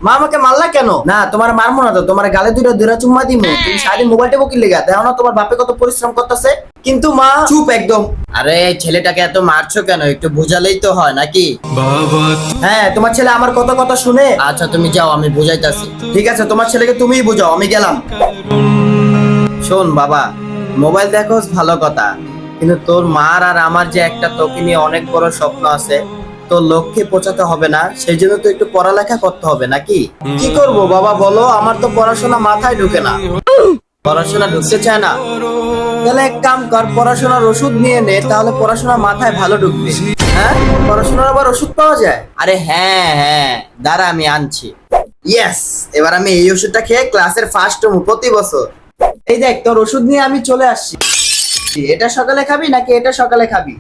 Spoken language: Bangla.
মা আমাকে মারলা কেন? না তোমার মারমো না তো, তোমার গালে দুইটা চুম্মা দিমু। তুমি সারাদিন মোবাইল টেপো কি লেগা? দেখো না তোমার বাপে কত পরিশ্রম করতেছে। কিন্তু মা চুপ একদম। আরে ছেলেটাকে এত মারছো কেন? একটু বুঝালেই তো হয় নাকি? হ্যাঁ, তোমার ছেলে আমার কত কথা শুনে। আচ্ছা তুমি যাও, আমি বুঝাইতাছি। ঠিক আছে, তোমার ছেলেকে তুমিই বুঝাও, আমি গেলাম। শোন বাবা, মোবাইল দেখো ভালো কথা, কিন্তু তোর মার আর আমার যে একটা তোকে নিয়ে অনেক বড় স্বপ্ন আছে, তোর লক্ষ্যে পৌঁছাতে হবে না? সেই জন্য তো একটু পড়ালেখা করতে হবে নাকি? কি করব বাবা বলো, আমার তো পড়াশোনা মাথায় ঢুকে না। পড়াশোনা ঢুকতে চায় না? তাহলে এক কাম কর, পড়াশোনার ওষুধ নিয়ে নে, তাহলে পড়াশোনা মাথায় ভালো ঢুকবে। হ্যাঁ, পড়াশোনার আবার ওষুধ পাওয়া যায়? আরে হ্যাঁ হ্যাঁ, দাঁড়া আমি আনছি। ইয়েস, এবার আমি এই ওষুধটা খেয়ে ক্লাসের ফার্স্ট হবো প্রতি বছর। এই দেখ, তোর ওষুধ নিয়ে আমি চলে আসছি। এটা সকালে খাবি নাকি এটা সকালে খাবি?